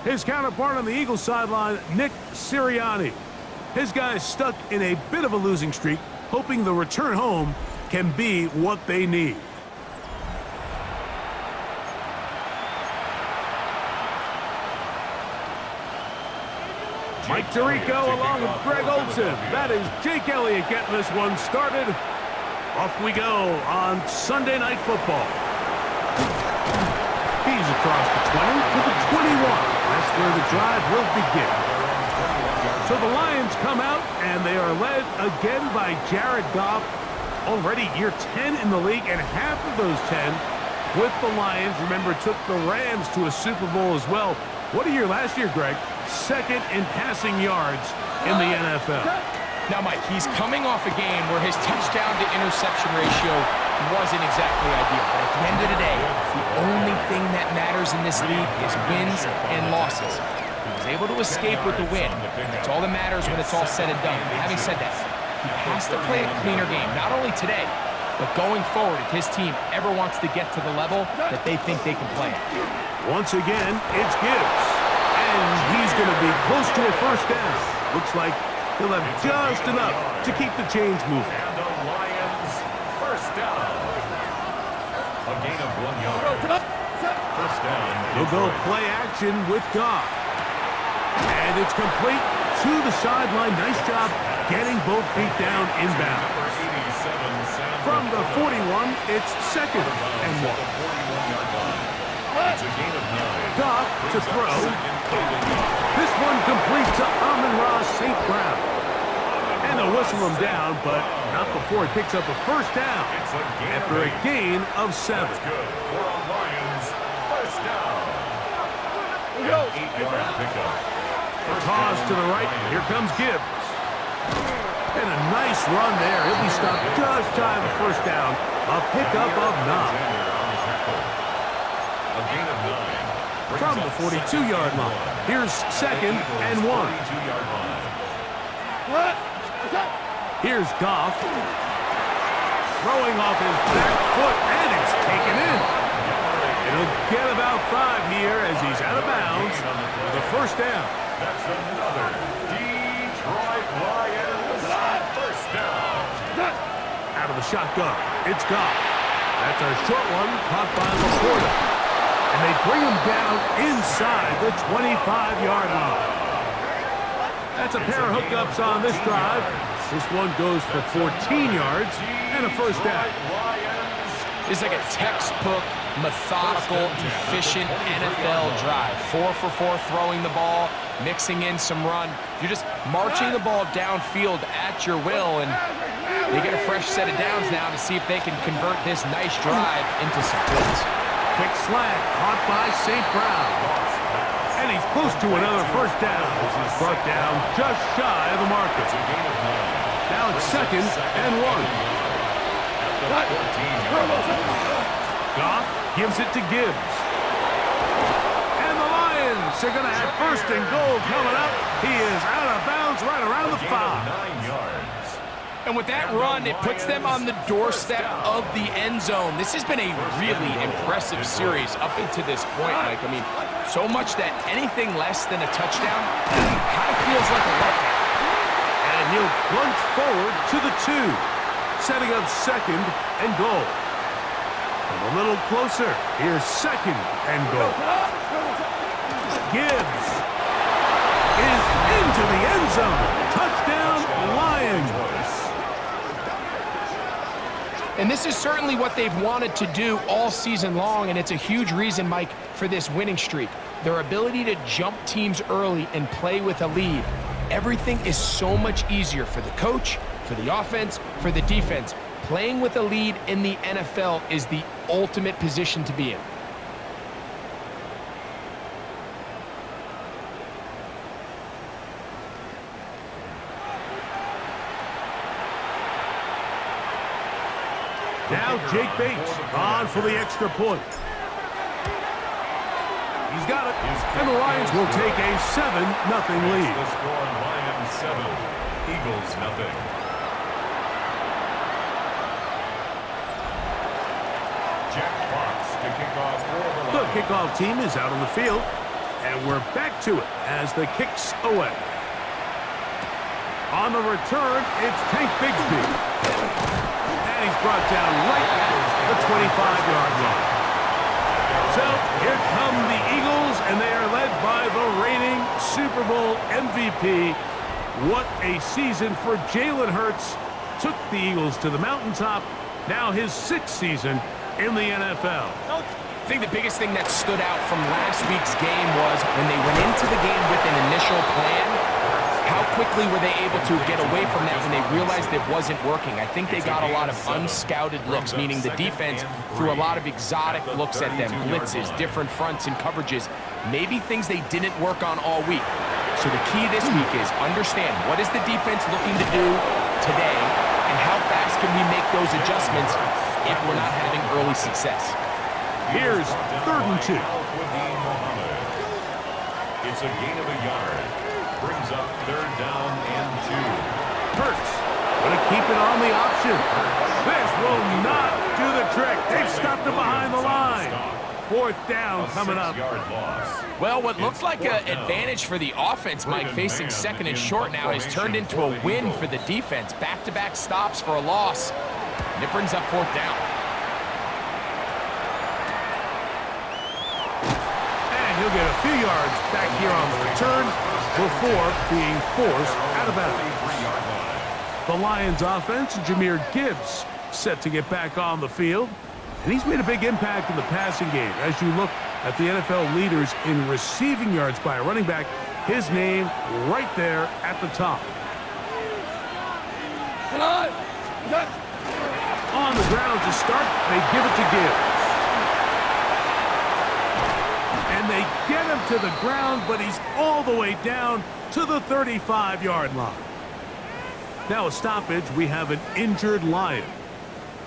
His counterpart on the Eagles sideline, Nick Sirianni. His guys stuck in a bit of a losing streak, hoping the return home can be what they need. Mike Tirico along with Greg Olsen. That is Jake Elliott getting this one started. Off we go on Sunday Night Football. He's across the 20 to the 21. That's where the drive will begin. So the Lions come out, and they are led again by Jared Goff. Already year 10 in the league, and half of those 10 with the Lions. Remember, took the Rams to a Super Bowl as well. What a year last year, Greg. Second in passing yards in the NFL. Now, Mike, he's coming off a game where his touchdown-to-interception ratio wasn't exactly ideal. But at the end of the day, the only thing that matters in this league is wins and losses. He was able to escape with the win, and that's all that matters when it's all said and done. But having said that, he has to play a cleaner game, not only today, but going forward if his team ever wants to get to the level that they think they can play at. Once again, it's Gibbs. And he's going to be close to a first down. Looks like he'll have just enough to keep the chains moving. And the Lions first down. A gain of 1 yard. First down. They'll go play action with Goff. And it's complete to the sideline. Nice job getting both feet down inbounds. From the 41, it's second and 1. It's a gain of 9. Goff to throw. This one complete to Amon-Ra St. Brown. And they'll whistle him down, but not before he picks up a first down after a gain of 7. That's good for a Lions first down. An 8-yard pickup. Toss to the right. Here comes Gibbs. And a nice run there. He'll be stopped just shy of a first down. A pickup of 9. A gain of 9. From the 42-yard line. Here's second and 1. Here's Goff. Throwing off his back foot, and it's taken in. It'll get about 5 here as he's out of bounds with a first down. That's another Detroit Lions first down. Out of the shotgun, it's Goff. That's a short one caught by Laporta. And they bring him down inside the 25-yard line. That's a pair of hookups on this drive. This one goes for 14 yards and a first down. It's like a textbook, methodical, efficient NFL drive. 4 for 4 throwing the ball, mixing in some run. You're just marching the ball downfield at your will, and they get a fresh set of downs now to see if they can convert this nice drive into some points. Quick slant caught by St. Brown. And he's close to another first down. This is brought down just shy of the marker. Now it's second and 1. Goff gives it to Gibbs. And the Lions are going to have first and goal coming up. He is out of bounds right around the 5. 9 yards. And with that run, it puts them on the doorstep of the end zone. This has been a really impressive series up until this point, Mike. I mean, so much that anything less than a touchdown kind of feels like a letdown. And he'll plunge forward to the 2, setting up second and goal. Come a little closer. Here's second and goal. Gibbs is into the end zone. Touchdown, Lions. And this is certainly what they've wanted to do all season long, and it's a huge reason, Mike, for this winning streak. Their ability to jump teams early and play with a lead. Everything is so much easier for the coach, for the offense, for the defense. Playing with a lead in the NFL is the ultimate position to be in. Now Jake Bates on for the extra point. He's got it, and the Lions will take a 7-0 lead. The score, Lions 7, Eagles nothing. Jack Fox to kick off for the The kickoff team is out on the field. And we're back to it as the kick's away. On the return, it's Tank Bigsby. And he's brought down right at the 25-yard line. So here come the Eagles, and they are led by the reigning Super Bowl MVP. What a season for Jalen Hurts. Took the Eagles to the mountaintop. Now his 6th season in the NFL. I think the biggest thing that stood out from last week's game was when they went into the game with an initial plan, how quickly were they able to get away from that when they realized it wasn't working? I think they got a lot of unscouted looks, meaning the defense threw a lot of exotic looks at them, blitzes, different fronts and coverages, maybe things they didn't work on all week. So the key this week is understand what is the defense looking to do today and how fast can we make those adjustments if we're not having early success. Here's 3rd and 2. It's a gain of a yard. Brings up 3rd down and 2. Hurts going to keep it on the option. This will not do the trick. They've stopped him behind the line. 4th down coming up. Well, what looked like an advantage for the offense, Mike, facing 2nd and short now, has turned into a win for the defense. Back-to-back stops for a loss, and it brings up 4th down. And he'll get a few yards back here on the return before being forced out of bounds. The Lions offense, Jahmyr Gibbs, set to get back on the field. And he's made a big impact in the passing game. As you look at the NFL leaders in receiving yards by a running back, his name right there at the top. On the ground to start, they give it to Gibbs. And they get him to the ground, but he's all the way down to the 35-yard line. Now a stoppage, we have an injured Lion.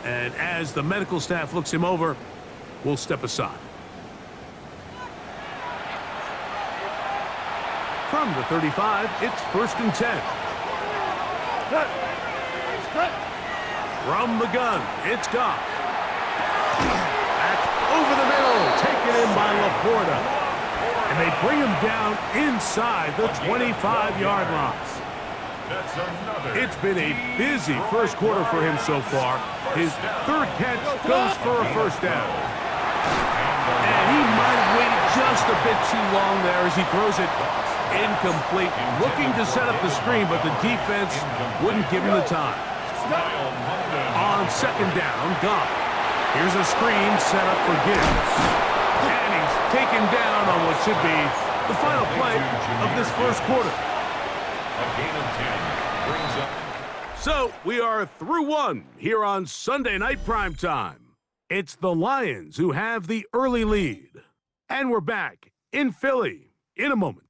And as the medical staff looks him over, we'll step aside. From the 35, it's 1st and 10. From the gun, it's Goff. That's over the middle, taken in by Laporta. And they bring him down inside the 25-yard line. It's been a busy first quarter for him so far. His 3rd catch goes for a 1st down. And he might have waited just a bit too long there as he throws it incomplete. Looking to set up the screen, but the defense wouldn't give him the time. On 2nd down, Goff. Here's a screen set up for Gibbs. And he's taken down on what should be the final play of this first quarter. A gain of 10 brings up. So we are through one here on Sunday Night Primetime. It's the Lions who have the early lead. And we're back in Philly in a moment.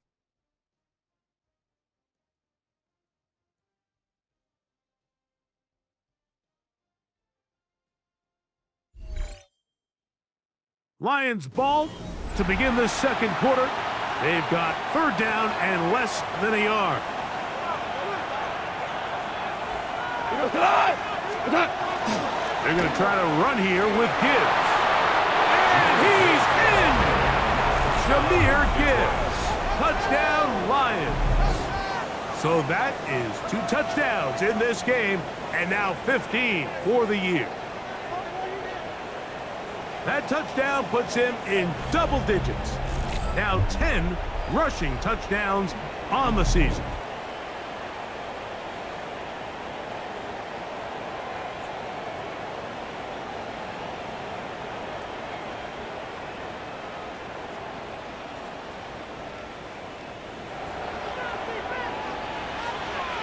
Lions ball to begin this second quarter. They've got 3rd down and less than a yard. They're going to try to run here with Gibbs. And he's in! Jahmyr Gibbs. Touchdown, Lions. So that is 2 touchdowns in this game, and now 15 for the year. That touchdown puts him in double digits. Now 10 rushing touchdowns on the season.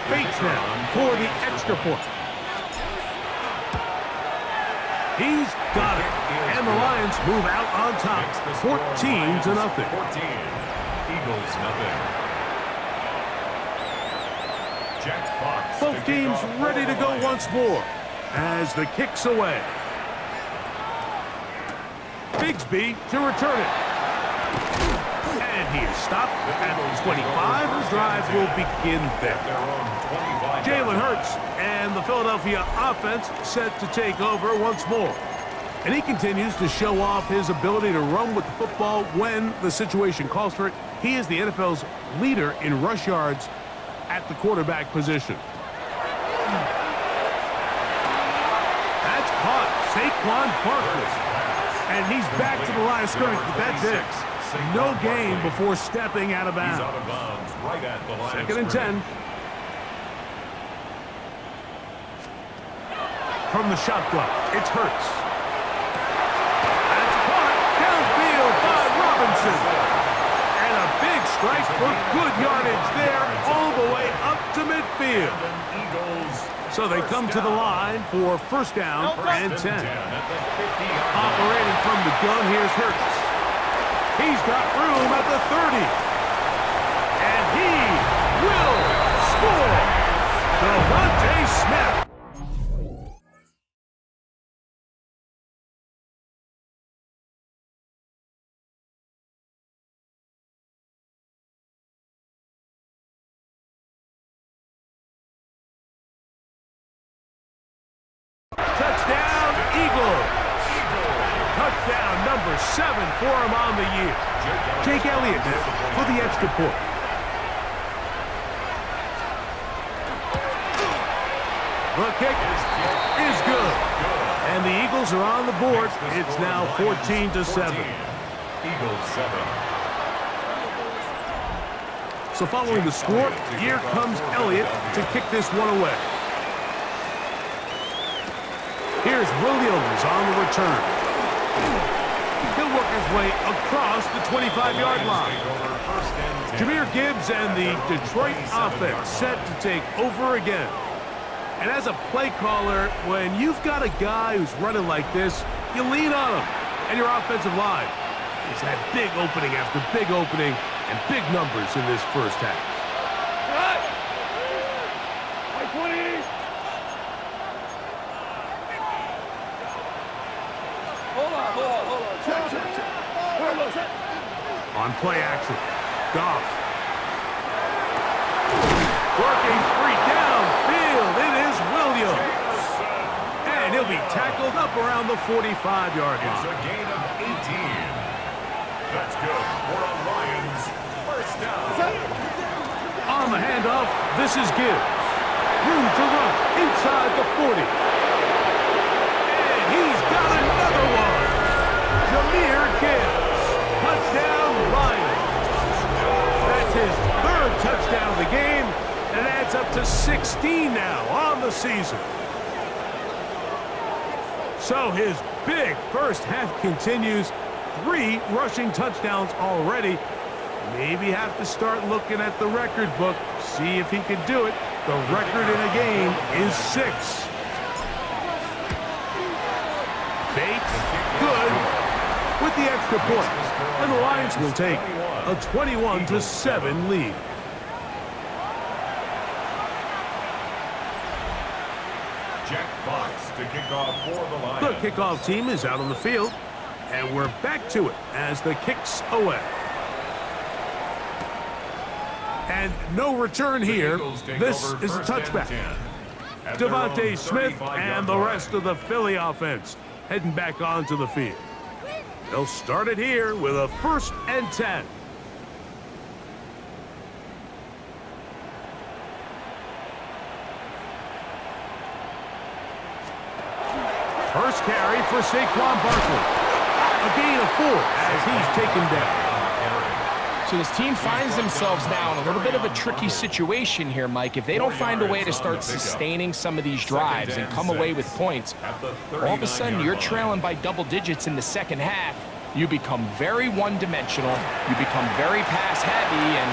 Bates now for the extra point. He's got it. And the Lions move out on top, 14-0. 14. Eagles, nothing. Jack Fox. Both teams ready to go once more as the kick's away. Bigsby to return it. And he is stopped at the 25. The drive will begin there. Jalen Hurts and the Philadelphia offense set to take over once more. And he continues to show off his ability to run with the football when the situation calls for it. He is the NFL's leader in rush yards at the quarterback position. That's caught. Saquon Barkley. And he's back to the line of scrimmage, but that's it. No gain before stepping out of bounds. He's out of bounds right at the line. Second and 10. From the shotgun, it's Hurts. That's caught downfield by Robinson. And a big strike for good yardage there all the way up to midfield. So they come to the line for first down and 10. Operating from the gun, here's Hurts. He's got room at the 30. And he will score. Devontae Smith. Touchdown, Eagles. Touchdown number 7 for him on the year. Jake Elliott now for the extra point. The kick is good. And the Eagles are on the board. It's now 14-7. Eagles 7. So following the score, here comes Elliott to kick this one away. Here's Williams on the return. He'll work his way across the 25-yard line. Jahmyr Gibbs and the Detroit offense set to take over again. And as a play caller, when you've got a guy who's running like this, you lean on him. And your offensive line has had big opening after big opening and big numbers in this first half. On play action, Goff. Working free downfield, it is Williams. And he'll be tackled up around the 45-yard line. It's a gain of 18. That's good for a Lions first down. On the handoff, this is Gibbs. Room to run inside the 40. And he's got another one. Jahmyr Gibbs. Touchdown, Lions. That's his third touchdown of the game, and it adds up to 16 now on the season. So his big first half continues. 3 rushing touchdowns already. Maybe have to start looking at the record book, see if he can do it. The record in a game is 6. Bates, good, with the extra point. And the Lions will take a 21-7 lead. Jack Fox to kick off for the Lions. The kickoff team is out on the field, and we're back to it as the kick's away. And no return here. This is a touchback. Devontae Smith and the rest of the Philly offense heading back onto the field. They'll start it here with a 1st and 10. First carry for Saquon Barkley. A gain of 4 as he's taken down. So this team finds themselves now in a little bit of a tricky situation here, Mike. If they don't find a way to start sustaining some of these drives and come away with points, all of a sudden you're trailing by double digits in the second half. You become very one-dimensional. You become very pass-heavy, and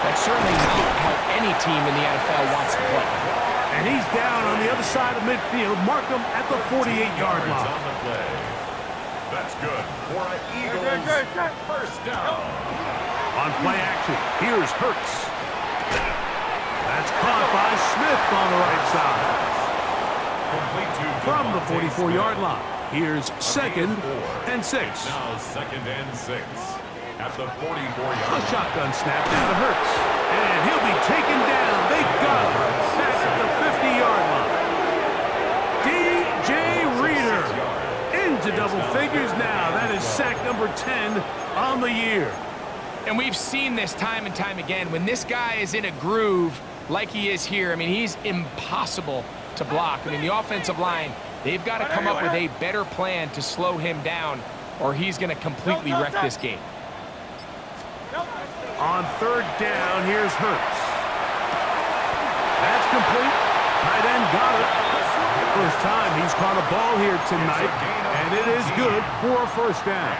that's certainly not how any team in the NFL wants to play. And he's down on the other side of midfield. Mark him at the 48-yard line. That's good for an Eagles first down. On play action, here's Hurts. That's caught by Smith on the right side. From the 44-yard line, here's 2nd and 6. Now 2nd and 6 at the 44-yard A line. shotgun snap down to Hurts. And he'll be taken down. They got him back at the 50-yard line. DJ Reader into double figures now. That is sack number 10 on the year. And we've seen this time and time again. When this guy is in a groove like he is here, I mean, he's impossible to block. I mean, the offensive line, they've got to come up with a better plan to slow him down, or he's going to completely wreck this game. On third down, here's Hurts. That's complete. Tight end got it. First time he's caught a ball here tonight, and it is good for a first down.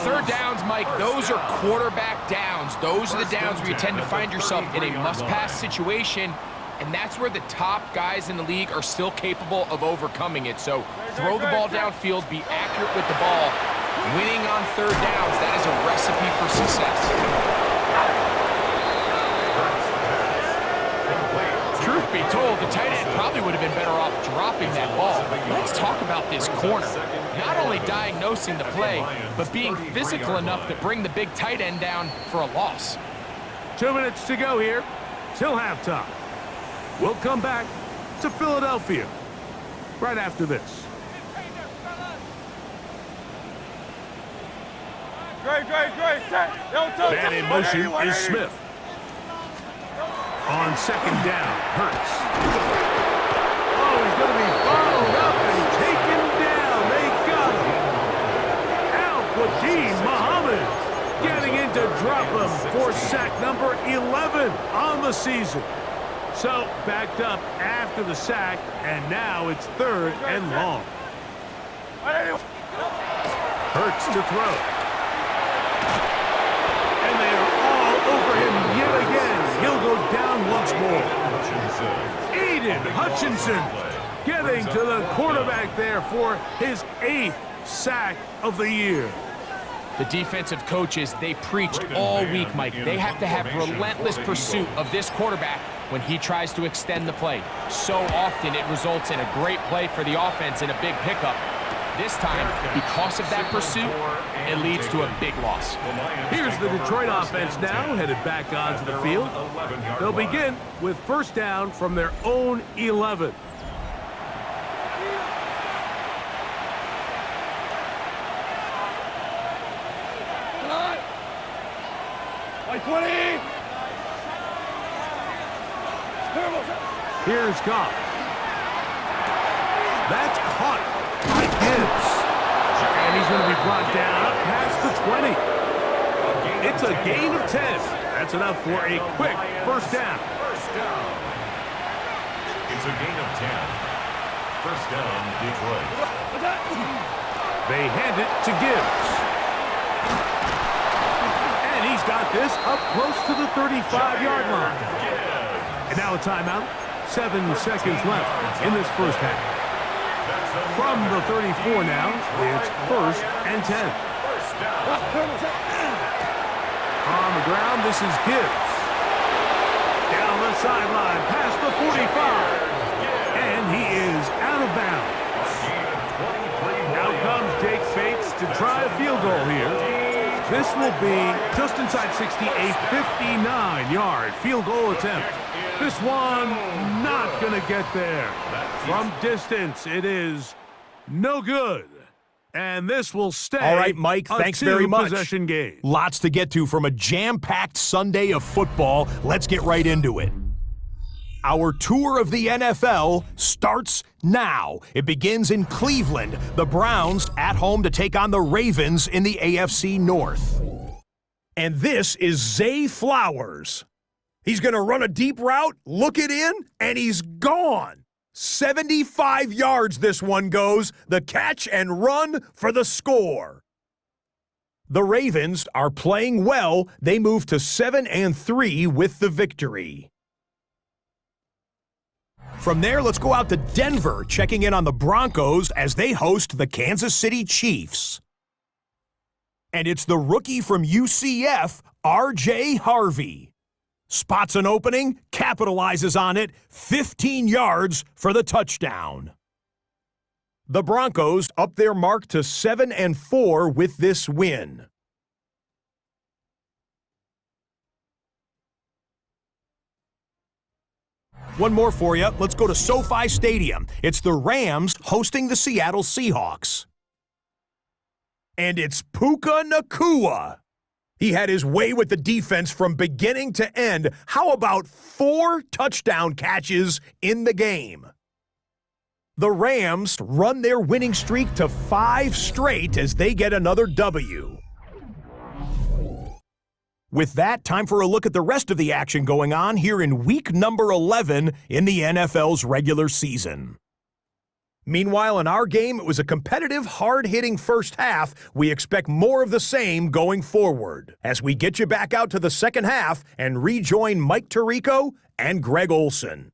Third downs, Mike, those are quarterback downs. Those are the downs where you tend to find yourself in a must-pass situation, and that's where the top guys in the league are still capable of overcoming it. So throw the ball downfield, be accurate with the ball. Winning on third downs, that is a recipe for success. Truth be told, the tight end probably would have been better off dropping that ball. Let's talk about this corner. Not only diagnosing the play, but being physical enough to bring the big tight end down for a loss. 2 minutes to go here till halftime. We'll come back to Philadelphia right after this. Man in motion is Smith. On second down, Hurts. Oh, he's going to be bottled up and taken down. They got him. Al-Quadin Muhammad getting in to drop him for sack number 11 on the season. So backed up after the sack, and now it's third and long. Hurts to throw. And they are all over him yet again. He'll go down once more. Aiden Hutchinson getting to the quarterback there for his 8th sack of the year. The defensive coaches, they preached all week, Mike. They have to have relentless pursuit of this quarterback when he tries to extend the play. So often it results in a great play for the offense and a big pickup. This time, because of that pursuit, it leads to a big loss. Here's the Detroit offense now, headed back onto the field. They'll begin with first down from their own 11. Here's Goff. That's caught by Gibbs. And he's going to be brought down up past the 20. It's a gain of 10. That's enough for a quick first down. It's a gain of 10. First down, Detroit. They hand it to Gibbs. And he's got this up close to the 35-yard line. And now a timeout. 7 seconds left in this first half. From the 34 now, it's first and 10. On the ground, this is Gibbs. Down the sideline, past the 45. And he is out of bounds. Now comes Jake Bates to try a field goal here. This will be just inside 60, a 59-yard field goal attempt. This one not going to get there. From distance, it is no good. And this will stay. All right, Mike, thanks very much. Possession game. Lots to get to from a jam-packed Sunday of football. Let's get right into it. Our tour of the NFL starts now. It begins in Cleveland. The Browns at home to take on the Ravens in the AFC North. And this is Zay Flowers. He's going to run a deep route, look it in, and he's gone. 75 yards this one goes. The catch and run for the score. The Ravens are playing well. They move to 7-3 with the victory. From there, let's go out to Denver, checking in on the Broncos as they host the Kansas City Chiefs. And it's the rookie from UCF, R.J. Harvey. Spots an opening, capitalizes on it, 15 yards for the touchdown. The Broncos up their mark to 7-4 with this win. One more for you. Let's go to SoFi Stadium. It's the Rams hosting the Seattle Seahawks. And it's Puka Nacua. He had his way with the defense from beginning to end. How about 4 touchdown catches in the game? The Rams run their winning streak to 5 straight as they get another W. With that, time for a look at the rest of the action going on here in week number 11 in the NFL's regular season. Meanwhile, in our game, it was a competitive, hard-hitting first half. We expect more of the same going forward as we get you back out to the second half and rejoin Mike Tirico and Greg Olson.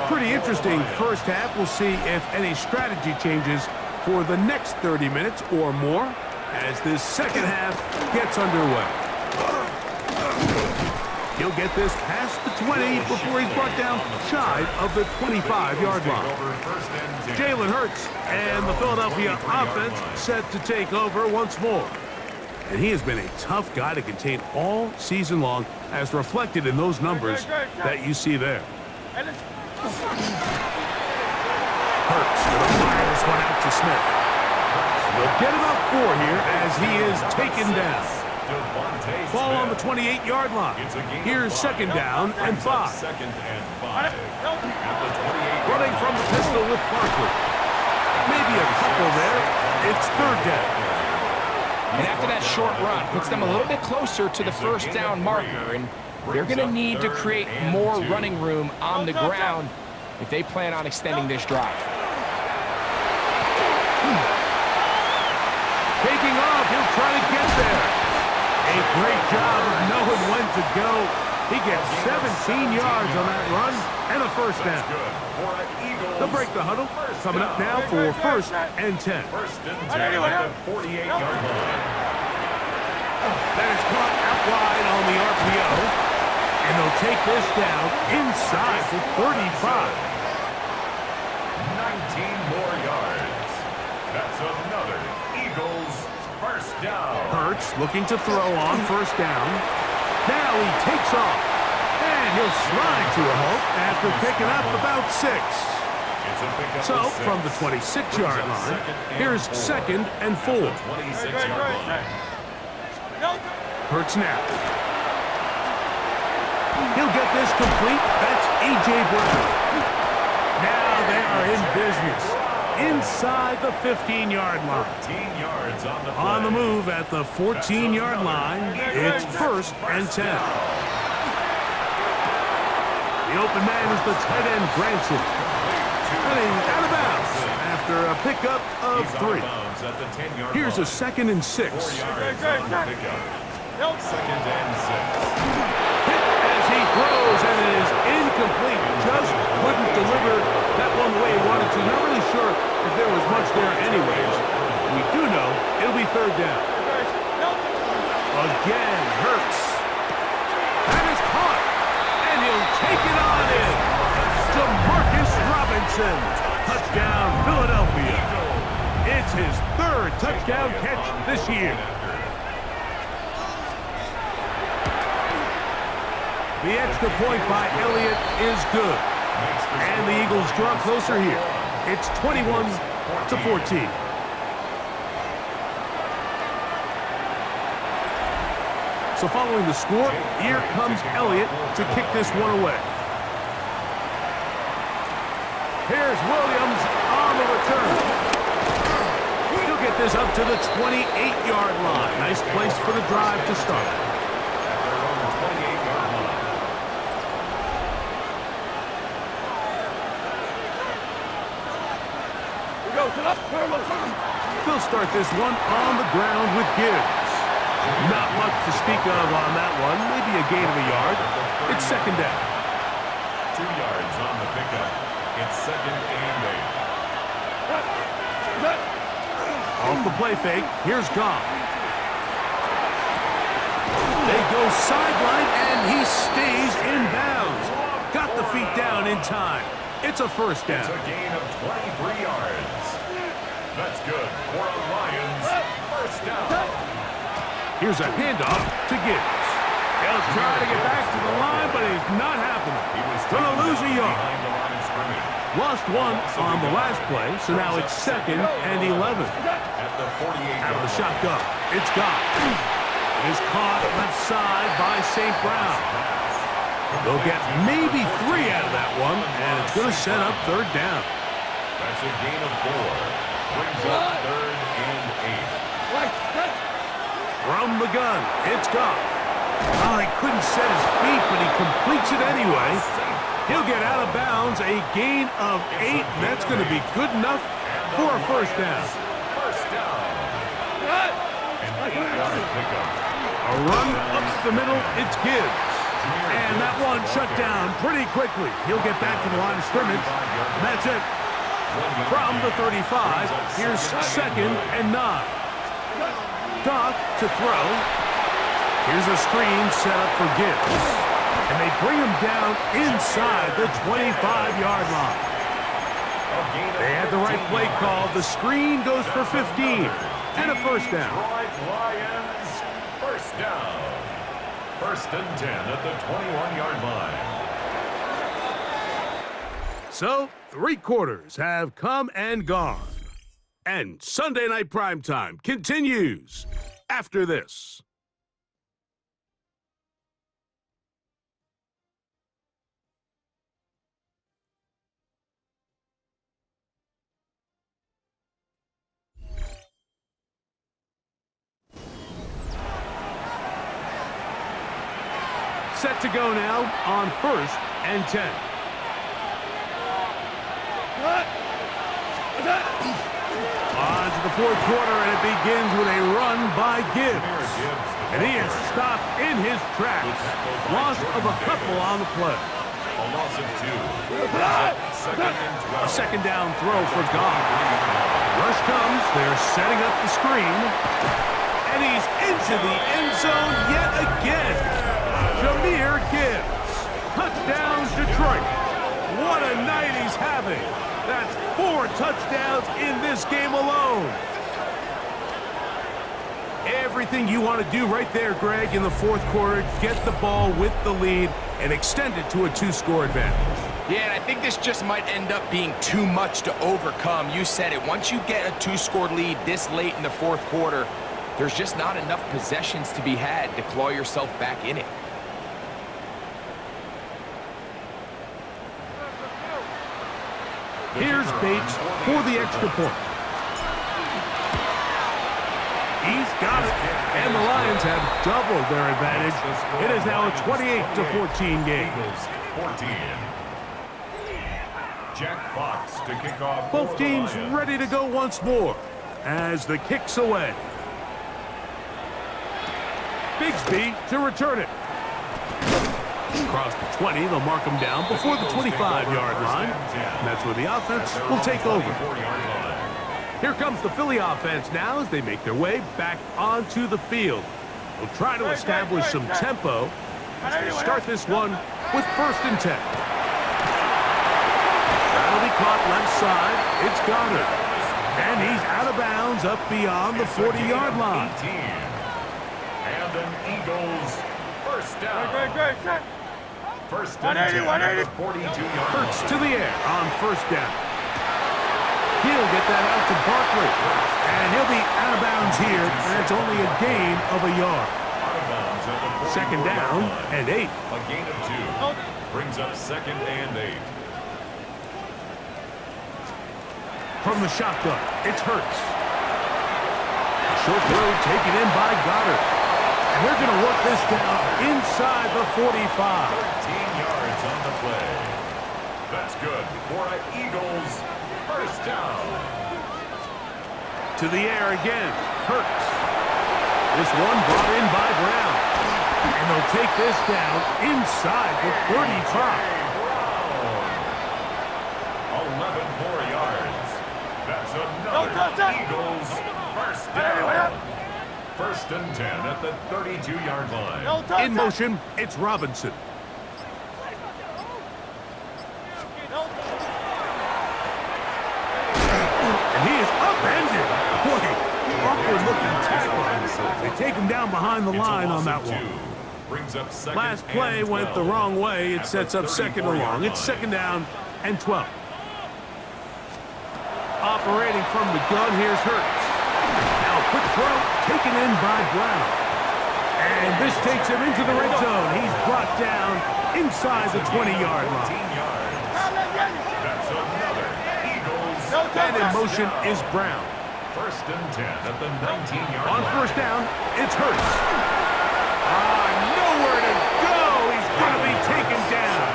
Pretty interesting first half. We'll see if any strategy changes for the next 30 minutes or more as this second half gets underway. He'll get this past the 20 before he's brought down shy of the 25-yard line. Jalen Hurts and the Philadelphia offense set to take over once more. And he has been a tough guy to contain all season long, as reflected in those numbers that you see there. Hurts going to fire this one out to Smith. They'll get about 4 here as he is taken down. Ball on the 28-yard line. Here's second down and 5. Running from the pistol with Barkley. Maybe a couple there. It's third down. And after that short run, puts them a little bit closer to the first down marker, and they're going to need to create more running room on the ground if they plan on extending this drive. Taking off, he'll try to get there. A great job of knowing when to go. He gets 17 yards on that run and a first down. They'll break the huddle. Coming up now for first and 10. First and 10 at the 48-yard line. That is caught out wide on the RPO. And they'll take this down inside the 35. 19 more yards. That's another Eagles first down. Hurts looking to throw on first down. Now he takes off. And he'll slide to a halt after picking up about 6. So, from the 26-yard line, here's second and 4. 26-yard line. Hurts now. He'll get this complete. That's A.J. Brown. Now they are in business. Inside the 15-yard line. 14 yards on the play. On the move at the 14-yard line, it's first and 10. The open man is the tight end, Branson. Running out of bounds after a pickup of 3. Here's a second and 6. 4 yards on the pickup. Second and 6. Hit as he throws, and it is incomplete. Just couldn't deliver that one the way he wanted to. Not really sure if there was much there anyways. We do know it'll be third down. Again, Hurts. That is caught, and he'll take it on in. DeMarcus Robinson. Touchdown, Philadelphia. It's his 3rd touchdown catch this year. The extra point by Elliott is good. And the Eagles draw closer here. It's 21-14. So following the score, here comes Elliott to kick this one away. Here's Williams on the return. He'll get this up to the 28-yard line. Nice place for the drive to start. They'll start this one on the ground with Gibbs. Not much to speak of on that one. Maybe a gain of a yard. It's second down. 2 yards on the pickup. It's second and 8. Off the play fake, here's Goff. They go sideline, and he stays in bounds. Got the feet down in time. It's a first down. It's a gain of 23 yards. That's good for a Lions first down. Here's a handoff to Gibbs. He'll try to get back to the line, but it's not happening. Going to lose a yard. Behind the line of scrimmage. Lost one on the last play, so now it's 2nd and 11. At the 48 Out of the shotgun, it's Goff. It is caught left side by St. Brown. They'll get maybe 3 out of that one, and it's going to set up 3rd down. That's a gain of 4. Brings up 3rd and 8. From the gun, it's Goff. Oh, he couldn't set his feet, but he completes it anyway. He'll get out of bounds, a gain of 8, and that's going to be good enough for a first down. First down. An 8-yard pickup. A run up the middle, it's Gibbs. And that one shut down pretty quickly. He'll get back to the line of scrimmage. And that's it. From the 35, here's 2nd and 9. Goff to throw. Here's a screen set up for Gibbs. And they bring him down inside the 25-yard line. They had the right play call. The screen goes for 15 and a first down. Lions first down. 1st and 10 at the 21-yard line. So, 3 quarters have come and gone. And Sunday Night Primetime continues after this. Set to go now on 1st and 10. On to the 4th quarter, and it begins with a run by Gibbs. And he is stopped in his tracks. Loss of a couple on the play. A loss of 2. 2nd and 12. A 2nd down throw for Goff. Rush comes, they're setting up the screen. And he's into the end zone yet again. Jahmyr Gibbs. Touchdown, Detroit. What a night he's having. That's 4 touchdowns in this game alone. Everything you want to do right there, Greg, in the 4th quarter. Get the ball with the lead and extend it to a 2-score advantage. Yeah, and I think this just might end up being too much to overcome. You said it. Once you get a 2-score lead this late in the 4th quarter, there's just not enough possessions to be had to claw yourself back in it. Here's Bates for the extra point. He's got it, and the Lions have doubled their advantage. It is now a 28-14 game. 14. Jack Fox to kick off. Both teams ready to go once more as the kick's away. Bigsby to return it. Across the 20, they'll mark him down before the 25-yard line. And that's where the offense will take over. Here comes the Philly offense now as they make their way back onto the field. They'll try to establish some tempo as they start this one with 1st and 10. That'll be caught left side. It's Goddard. And he's out of bounds up beyond the 40-yard line. And an Eagles first down. First and 10 at the 42-yard line. Hurts to the air on 1st down. He'll get that out to Barkley. And he'll be out of bounds here, and it's only a gain of a yard. Out of bounds at the 2nd down and 8. A gain of 2. Brings up 2nd and 8. From the shotgun, it's Hurts. A short throw taken in by Goddard. And they're going to work this down inside the 45. 13 yards on the play. That's good for an Eagles first down. To the air again, Hurts. This one brought in by Brown. And they'll take this down inside the 35. 11 more yards. That's another Eagles first down. 1st and 10 at the 32-yard line. In motion, it's Robinson. him down behind the line on that one. Brings up second Last play and went the 12. wrong way. It At sets the up second and 34-yard long. It's line. second down and 12. Operating from the gun, here's Hurts. Now a quick throw taken in by Brown. And this takes him into the red zone. He's brought down inside the 20-yard line. 14 yards. That's another Eagles. And in motion is Brown. First and 10 at the 19-yard On line. first down, it's Hurts. Nowhere to go. He's going to be taken down.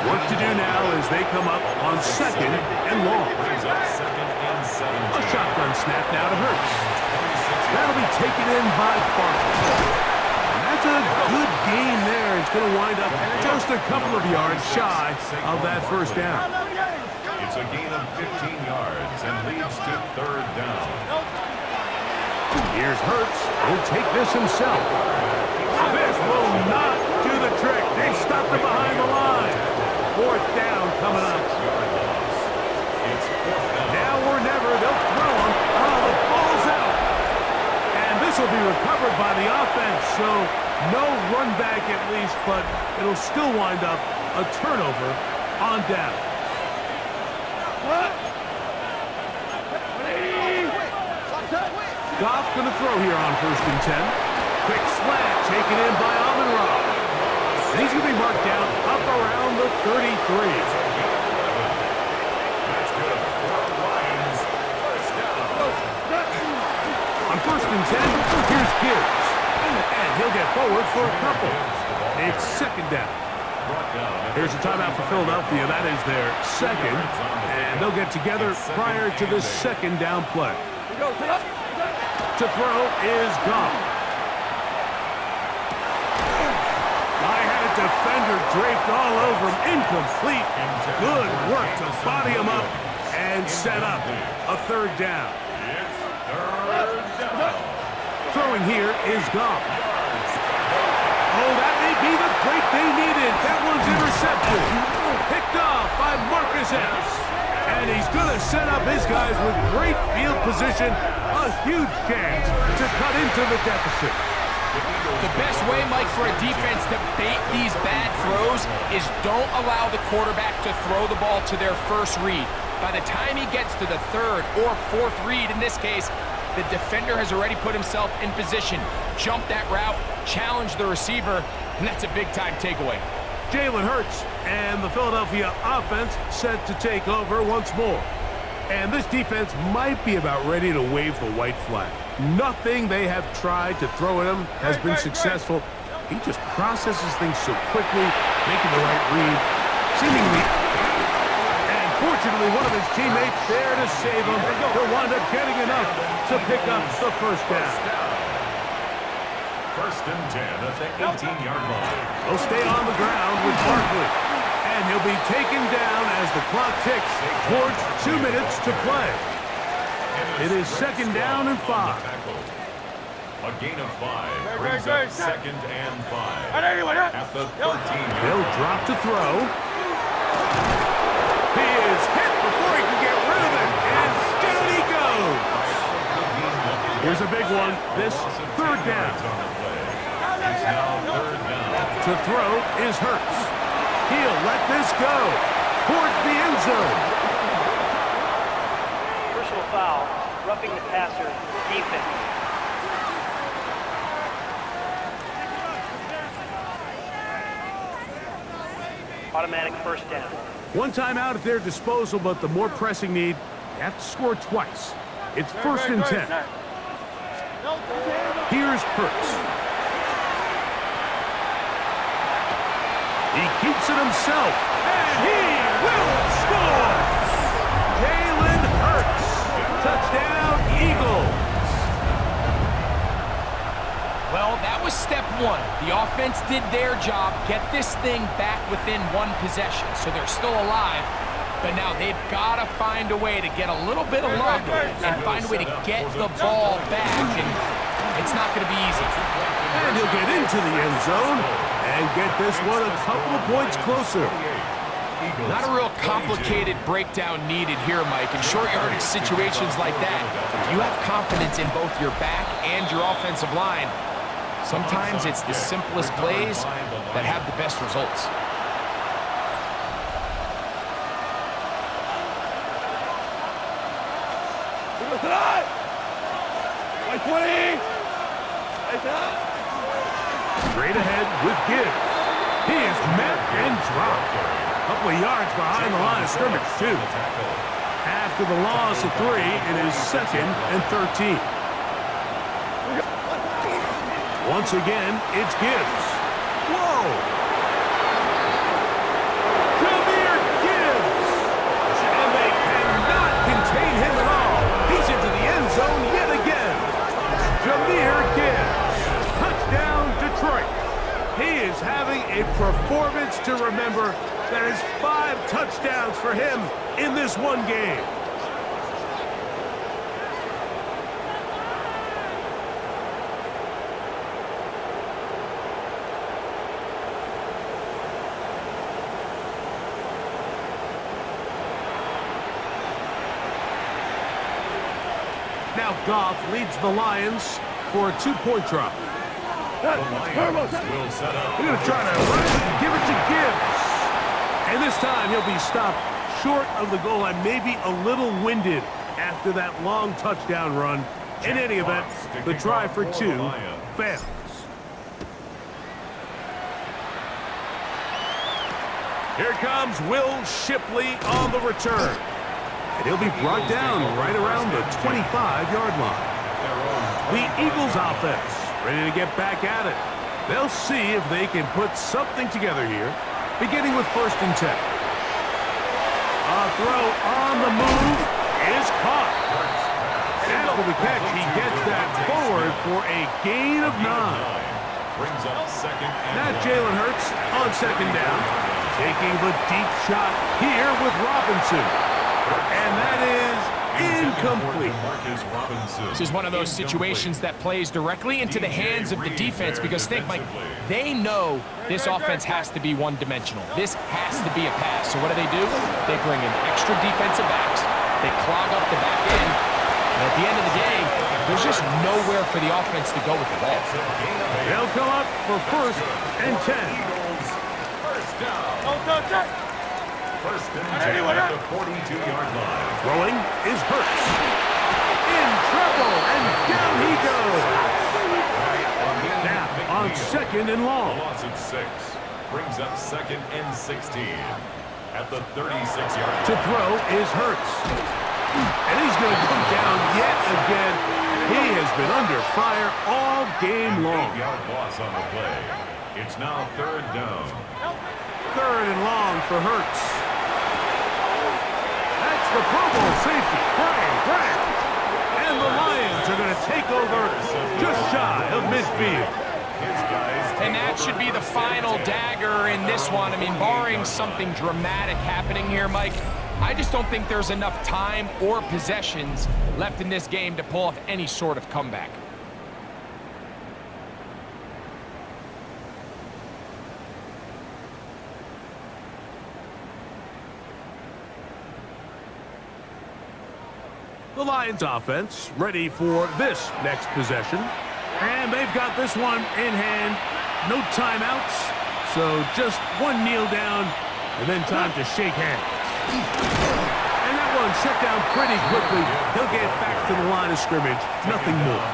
Work to do now as they come up on second and long. Brings up second and 17. A shotgun snap now to Hurts. That'll be taken in by Parker. And that's a good gain there. It's going to wind up just a couple of yards shy of that first down. It's a gain of 15 yards and leads to third down. Here's Hurts. He'll take this himself. This will not do the trick. They stopped him behind the line. Fourth down coming up. It's fourth down. Now or never, they'll throw him. Oh, the ball's out. And this will be recovered by the offense, so no run back at least, but it'll still wind up a turnover on down. Goff going to throw here on first and 10. Quick slant taken in by Amon-Ra. And he's going to be marked down up around the 33. That's good. Lions, first down. On first and 10, here's Gibbs. And he'll get forward for a couple. It's second down. Here's a timeout for Philadelphia. That is their second. And they'll get together prior to this second down play. To throw is Goff. I had a defender draped all over him. Incomplete. Good work to body him up and set up a third down. Throwing here is Goff. Oh, that may be the break they needed. That one's intercepted. Picked off by Marcus Epps. And he's going to set up his guys with great field position. A huge chance to cut into the deficit. The best way, Mike, for a defense to bait these bad throws is don't allow the quarterback to throw the ball to their first read. By the time he gets to the third or fourth read, in this case, the defender has already put himself in position, jumped that route, challenged the receiver, and that's a big-time takeaway. Jalen Hurts and the Philadelphia offense set to take over once more. And this defense might be about ready to wave the white flag. Nothing they have tried to throw at him has been successful. He just processes things so quickly, making the right read, seemingly. And fortunately, one of his teammates there to save him. He'll wind up getting enough to pick up the first down. First and 10 at the 18-yard line. He'll stay on the ground with Barkley. And he'll be taken down as the clock ticks towards 2 minutes to play. It is second down and 5. A gain of 5 brings up second and 5 at the 13-yard. He'll drop to throw. He is hit before he can get rid of it, and down he goes. Here's a big one. This third down. It's now third down. To throw is Hurts. He'll let this go towards the end zone. Personal foul, roughing the passer, defense. Automatic first down. One timeout at their disposal, but the more pressing need, they have to score twice. It's first and 10. Here's Hurts. He keeps it himself, and he will score! Jalen Hurts. Touchdown, Eagles. Well, that was step one. The offense did their job, get this thing back within one possession, so they're still alive. But now they've got to find a way to get a little bit of luck and find a way to get the ball back, and it's not going to be easy. And he'll get into the end zone and get this one a couple of points closer. Eagles. Not a real complicated breakdown needed here, Mike. In short yardage situations like that, if you have confidence in both your back and your offensive line, sometimes it's the simplest plays that have the best results. Straight ahead with Gibbs. He is met and dropped. A couple of yards behind the line of scrimmage, too. After the loss of 3, it is 2nd and 13. Once again, it's Gibbs. Whoa! Jameer Gibbs! And they cannot contain him at all. He's into the end zone yet again. Jameer Gibbs. Touchdown, Detroit. He is having a performance to remember. That is 5 touchdowns for him in this one game. Now Goff leads the Lions for a 2-point drop. The Lions will set up. They're going to try to run it and give it to Gibbs. And this time he'll be stopped short of the goal line, maybe a little winded after that long touchdown run. In any event, the try for 2 fails. Here comes Will Shipley on the return. And he'll be brought down right around the 25-yard line. The Eagles offense ready to get back at it. They'll see if they can put something together here, beginning with 1st and 10. A throw on the move is caught. After the catch, he gets that forward for a gain of 9. Brings up 2nd and Now Jalen Hurts on 2nd down, taking the deep shot here with Robinson. And that is incomplete. This is one of those situations that plays directly into the hands of the defense because think, Mike, they know this offense has to be one-dimensional. This has to be a pass. So what do? They bring in extra defensive backs. They clog up the back end. And at the end of the day, there's just nowhere for the offense to go with the ball. They'll come up for 1st and 10. First down. 1st and 10 at the 42-yard line. Throwing is Hurts. In trouble, and down he goes. Now on 2nd and long. A loss of 6. Brings up 2nd and 16 at the 36-yard line. To throw is Hurts. And he's going to come down yet again. He has been under fire all game long. 8-yard loss on the play. It's now 3rd down. 3rd and long for Hurts. That's the Pro Bowl safety, Brian Grant. And the Lions are going to take over just shy of midfield. And that should be the final dagger in this one. I mean, barring something dramatic happening here, Mike, I just don't think there's enough time or possessions left in this game to pull off any sort of comeback. The Lions offense ready for this next possession. And they've got this one in hand. No timeouts. So just one kneel down and then time to shake hands. And that one shut down pretty quickly. He'll get back to the line of scrimmage. Nothing more.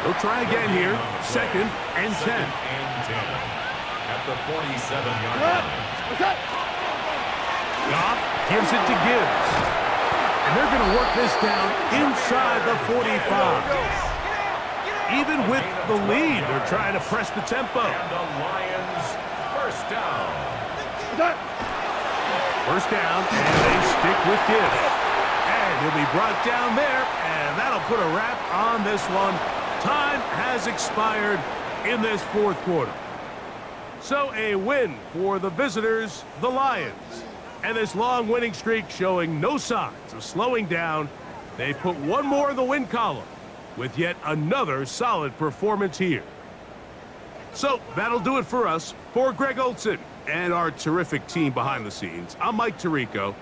They'll try again here. 2nd and 10. At the 47-yard line. Goff gives it to Gibbs. And they're going to work this down inside the 45. Even with the lead, they're trying to press the tempo. And the Lions, 1st down. 1st down, and they stick with Gibbs. And he'll be brought down there, and that'll put a wrap on this one. Time has expired in this 4th quarter. So a win for the visitors, the Lions. And this long winning streak showing no signs of slowing down. They put one more in the win column with yet another solid performance here. So that'll do it for us. For Greg Olson, and our terrific team behind the scenes. I'm Mike Tirico.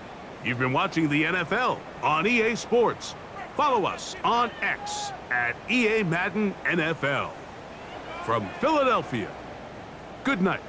You've been watching the NFL on EA Sports. Follow us on X at EA Madden NFL. From Philadelphia, good night.